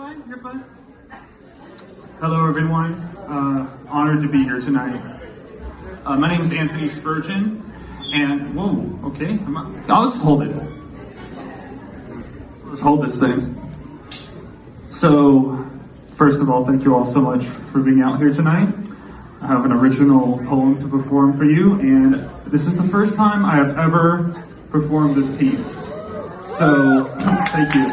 fine, you're fine. Hello everyone, honored to be here tonight. My name is Anthony Spurgeon, and whoa, okay, I'll just hold it. Let's hold this thing. So, first of all, thank you all so much for being out here tonight. I have an original poem to perform for you, and this is the first time I have ever performed this piece. So, thank you.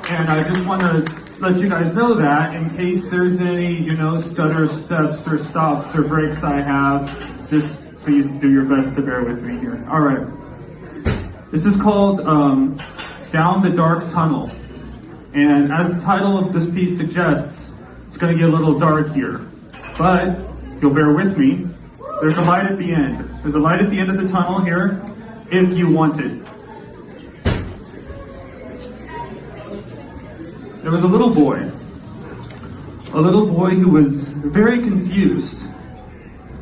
And I just want to let you guys know that in case there's any, stutters, steps, or stops, or breaks I have, just please do your best to bear with me here. All right. This is called Down the Dark Tunnel. And as the title of this piece suggests, it's going to get a little dark here. But, if you'll bear with me, there's a light at the end. There's a light at the end of the tunnel here, if you want it. There was a little boy who was very confused.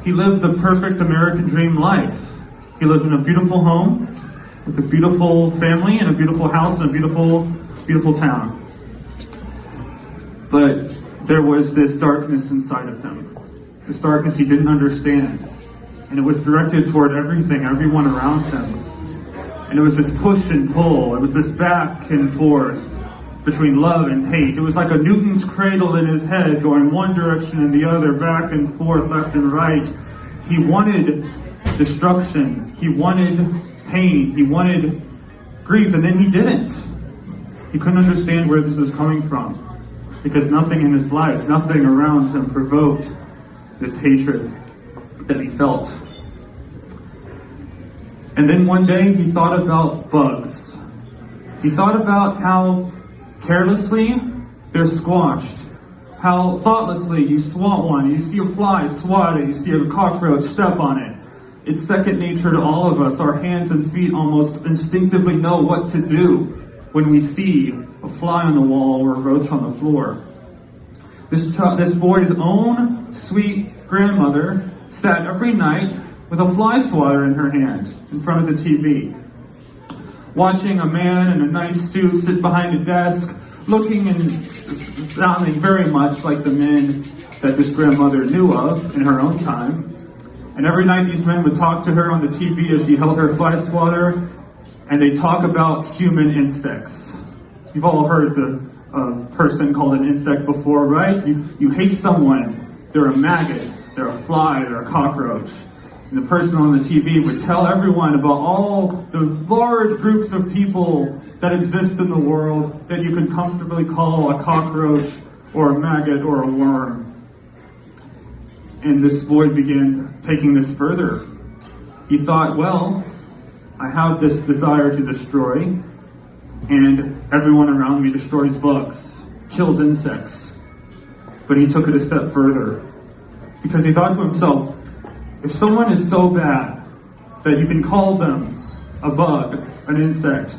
He lived the perfect American dream life. He lived in a beautiful home, with a beautiful family, and a beautiful house, and a beautiful town. But there was this darkness inside of him. This darkness he didn't understand. And it was directed toward everyone around him. And it was this push and pull. It was this back and forth between love and hate. It was like a Newton's cradle in his head, going one direction and the other, back and forth, left and right. He wanted destruction. He wanted pain. He wanted grief, and then he didn't. He couldn't understand where this was coming from, because nothing in his life, nothing around him provoked this hatred that he felt. And then one day he thought about bugs. He thought about how carelessly they're squashed. How thoughtlessly you swat one, you see a fly, swat it, you see a cockroach, step on it. It's second nature to all of us. Our hands and feet almost instinctively know what to do when we see a fly on the wall or a roach on the floor. This boy's own sweet grandmother sat every night with a fly swatter in her hand in front of the TV, watching a man in a nice suit sit behind a desk, looking and sounding very much like the men that this grandmother knew of in her own time. And every night these men would talk to her on the TV as she held her fly swatter, and they talk about human insects. You've all heard the person called an insect before, right? You hate someone, they're a maggot, they're a fly, they're a cockroach. And the person on the TV would tell everyone about all the large groups of people that exist in the world that you can comfortably call a cockroach or a maggot or a worm. And this boy began taking this further. He thought, well, I have this desire to destroy, and everyone around me destroys bugs, kills insects. But he took it a step further, because he thought to himself, if someone is so bad that you can call them a bug, an insect,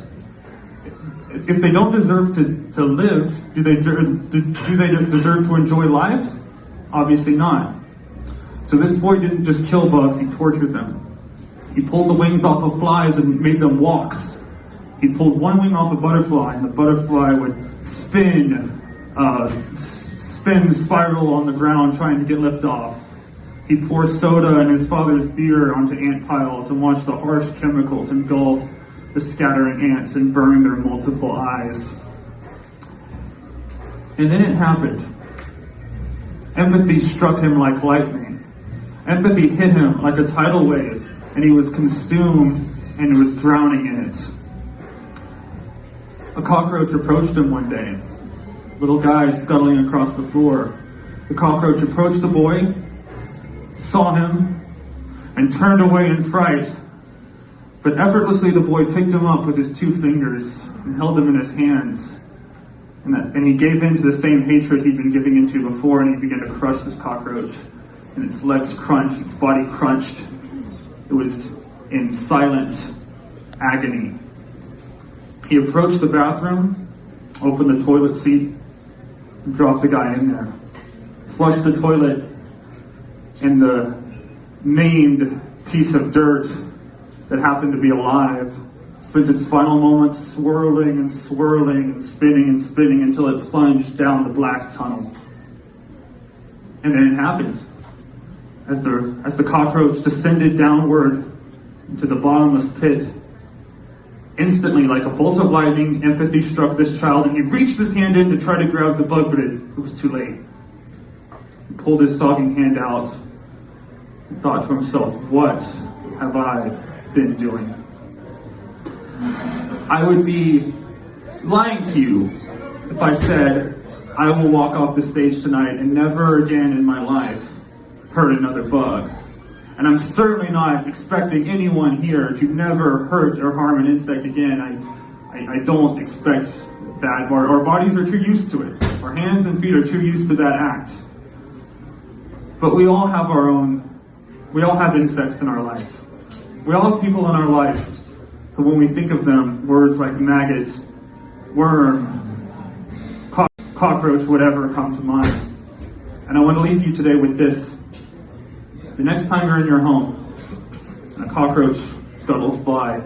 if they don't deserve to live, do they deserve to enjoy life? Obviously not. So this boy didn't just kill bugs, he tortured them. He pulled the wings off of flies and made them walks. He pulled one wing off a butterfly, and the butterfly would spin, spiral on the ground trying to get lift off. He'd pour soda and his father's beer onto ant piles and watch the harsh chemicals engulf the scattering ants and burn their multiple eyes. And then it happened. Empathy struck him like lightning. Empathy hit him like a tidal wave, and he was consumed and was drowning in it. A cockroach approached him one day. Little guy scuttling across the floor. The cockroach approached the boy, saw him, and turned away in fright. But effortlessly the boy picked him up with his two fingers and held him in his hands. And he gave in to the same hatred he'd been giving into before, and he began to crush this cockroach. And its legs crunched, its body crunched. It was in silent agony. He approached the bathroom, opened the toilet seat, and dropped the guy in there. Flushed the toilet, and the maimed piece of dirt that happened to be alive spent its final moments swirling and swirling and spinning until it plunged down the black tunnel. And then it happened. As the cockroach descended downward into the bottomless pit, instantly, like a bolt of lightning, empathy struck this child, and he reached his hand in to try to grab the bug, but it was too late. He pulled his sogging hand out and thought to himself, what have I been doing? I would be lying to you if I said I will walk off the stage tonight and never again in my life hurt another bug. And I'm certainly not expecting anyone here to never hurt or harm an insect again. I don't expect that. Our bodies are too used to it. Our hands and feet are too used to that act. But we all have insects in our life. We all have people in our life who, when we think of them, words like maggot, worm, cockroach, whatever come to mind. And I want to leave you today with this. The next time you're in your home and a cockroach scuttles by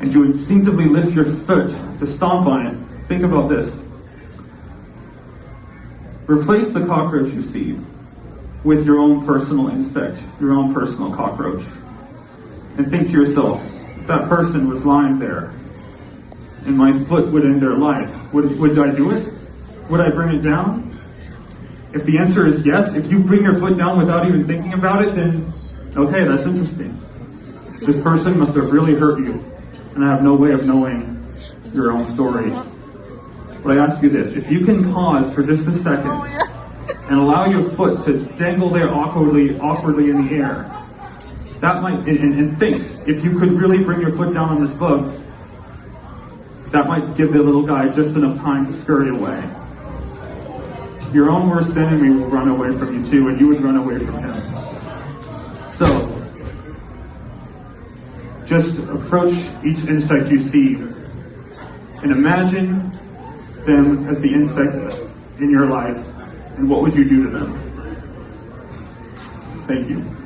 and you instinctively lift your foot to stomp on it, think about this. Replace the cockroach you see with your own personal insect, your own personal cockroach. And think to yourself, if that person was lying there and my foot would end their life, would I do it? Would I bring it down? If the answer is yes, if you bring your foot down without even thinking about it, then okay, that's interesting. This person must have really hurt you, and I have no way of knowing your own story. But I ask you this, if you can pause for just a second and allow your foot to dangle there awkwardly in the air, that might, and think, if you could really bring your foot down on this bug, that might give the little guy just enough time to scurry away. Your own worst enemy will run away from you too, and you would run away from him. So, just approach each insect you see and imagine them as the insect in your life, and what would you do to them? Thank you.